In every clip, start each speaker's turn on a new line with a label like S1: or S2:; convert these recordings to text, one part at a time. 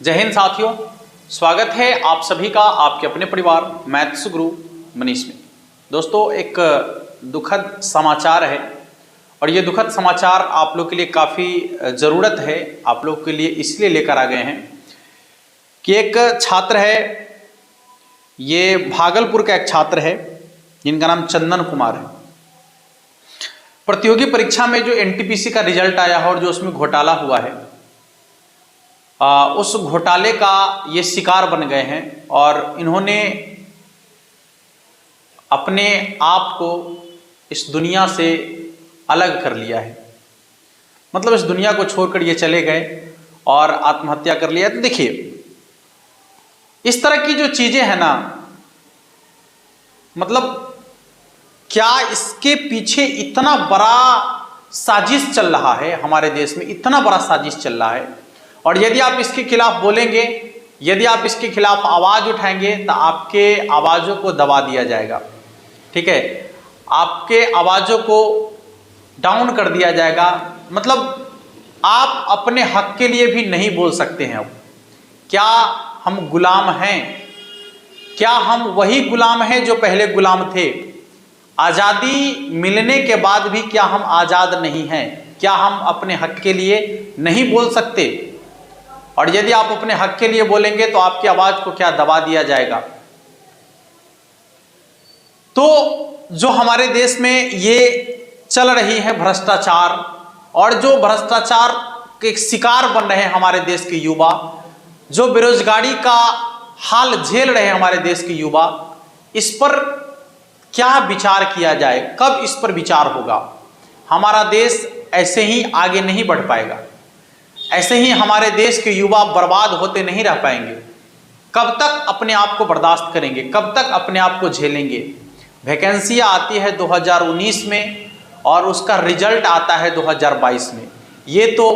S1: जय हिंद साथियों, स्वागत है आप सभी का आपके अपने परिवार मैथ्स गुरु मनीष में। दोस्तों, एक दुखद समाचार है और ये दुखद समाचार आप लोग के लिए काफ़ी ज़रूरत है, आप लोग के लिए इसलिए लेकर आ गए हैं कि एक छात्र है, ये भागलपुर का एक छात्र है जिनका नाम चंदन कुमार है। प्रतियोगी परीक्षा में जो एनटीपीसी का रिजल्ट आया है और जो उसमें घोटाला हुआ है, उस घोटाले का ये शिकार बन गए हैं और इन्होंने अपने आप को इस दुनिया से अलग कर लिया है। मतलब इस दुनिया को छोड़कर ये चले गए और आत्महत्या कर लिया। तो देखिए, इस तरह की जो चीजें हैं ना, मतलब क्या इसके पीछे इतना बड़ा साजिश चल रहा है, हमारे देश में इतना बड़ा साजिश चल रहा है। और यदि आप इसके खिलाफ बोलेंगे, यदि आप इसके खिलाफ आवाज उठाएंगे तो आपके आवाजों को दबा दिया जाएगा। ठीक है, आपके आवाजों को डाउन कर दिया जाएगा। मतलब आप अपने हक के लिए भी नहीं बोल सकते हैं। अब क्या हम गुलाम हैं? क्या हम वही गुलाम हैं जो पहले गुलाम थे? आजादी मिलने के बाद भी क्या हम आजाद नहीं हैं? क्या हम अपने हक के लिए नहीं बोल सकते? और यदि आप अपने हक के लिए बोलेंगे तो आपकी आवाज को क्या दबा दिया जाएगा? तो जो हमारे देश में ये चल रही है भ्रष्टाचार, और जो भ्रष्टाचार के शिकार बन रहे हैं हमारे देश के युवा, जो बेरोजगारी का हाल झेल रहे हैं हमारे देश के युवा, इस पर क्या विचार किया जाए? कब इस पर विचार होगा? हमारा देश ऐसे ही आगे नहीं बढ़ पाएगा, ऐसे ही हमारे देश के युवा बर्बाद होते नहीं रह पाएंगे। कब तक अपने आप को बर्दाश्त करेंगे? कब तक अपने आप को झेलेंगे? वैकेंसियां आती है 2019 में और उसका रिजल्ट आता है 2022 में। ये तो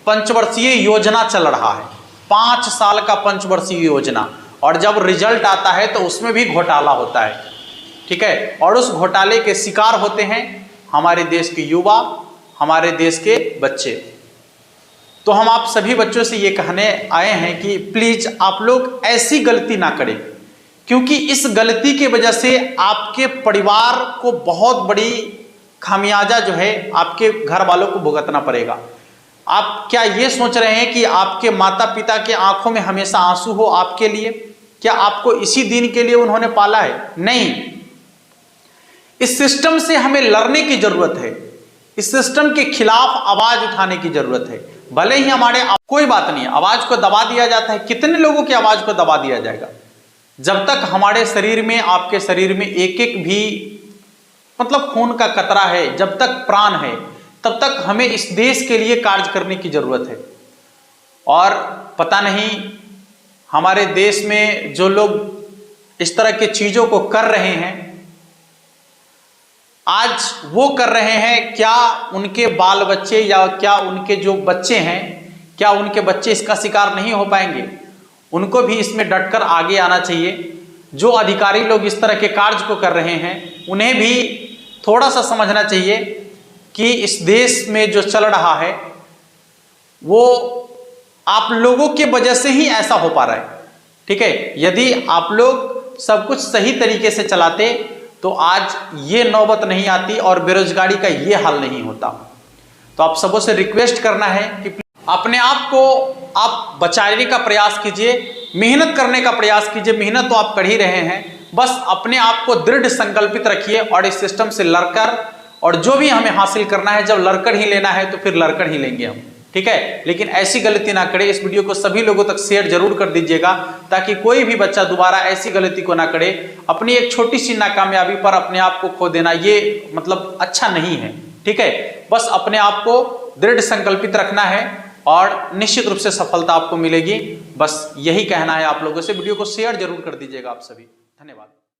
S1: पंचवर्षीय योजना चल रहा है, 5 साल का पंचवर्षीय योजना, और जब रिजल्ट आता है तो उसमें भी घोटाला होता है। ठीक है, और उस घोटाले के शिकार होते हैं हमारे देश के युवा, हमारे देश के बच्चे। तो हम आप सभी बच्चों से ये कहने आए हैं कि प्लीज आप लोग ऐसी गलती ना करें, क्योंकि इस गलती की वजह से आपके परिवार को बहुत बड़ी खामियाजा जो है आपके घर वालों को भुगतना पड़ेगा। आप क्या ये सोच रहे हैं कि आपके माता पिता के आंखों में हमेशा आंसू हो आपके लिए? क्या आपको इसी दिन के लिए उन्होंने पाला है? नहीं। इस सिस्टम से हमें लड़ने की जरूरत है, इस सिस्टम के खिलाफ आवाज उठाने की जरूरत है। भले ही हमारे कोई बात नहीं, आवाज को दबा दिया जाता है, कितने लोगों की आवाज को दबा दिया जाएगा? जब तक हमारे शरीर में, आपके शरीर में एक एक भी मतलब खून का कतरा है, जब तक प्राण है, तब तक हमें इस देश के लिए कार्य करने की जरूरत है। और पता नहीं हमारे देश में जो लोग इस तरह की चीजों को कर रहे हैं, आज वो कर रहे हैं, क्या उनके बाल बच्चे या क्या उनके जो बच्चे हैं, क्या उनके बच्चे इसका शिकार नहीं हो पाएंगे? उनको भी इसमें डटकर आगे आना चाहिए। जो अधिकारी लोग इस तरह के कार्य को कर रहे हैं, उन्हें भी थोड़ा सा समझना चाहिए कि इस देश में जो चल रहा है वो आप लोगों की वजह से ही ऐसा हो पा रहा है। ठीक है, यदि आप लोग सब कुछ सही तरीके से चलाते तो आज ये नौबत नहीं आती और बेरोजगारी का ये हाल नहीं होता। तो आप सबों से रिक्वेस्ट करना है कि अपने आप को आप बचाने का प्रयास कीजिए, मेहनत करने का प्रयास कीजिए। मेहनत तो आप कर ही रहे हैं, बस अपने आप को दृढ़ संकल्पित रखिए और इस सिस्टम से लड़कर, और जो भी हमें हासिल करना है जब लड़कर ही लेना है तो फिर लड़कर ही लेंगे हम। ठीक है, लेकिन ऐसी गलती ना करें। इस वीडियो को सभी लोगों तक शेयर जरूर कर दीजिएगा ताकि कोई भी बच्चा दोबारा ऐसी गलती को ना करे। अपनी एक छोटी सी नाकामयाबी पर अपने आप को खो देना, ये मतलब अच्छा नहीं है। ठीक है, बस अपने आप को दृढ़ संकल्पित रखना है और निश्चित रूप से सफलता आपको मिलेगी। बस यही कहना है आप लोगों से। वीडियो को शेयर जरूर कर दीजिएगा आप सभी। धन्यवाद।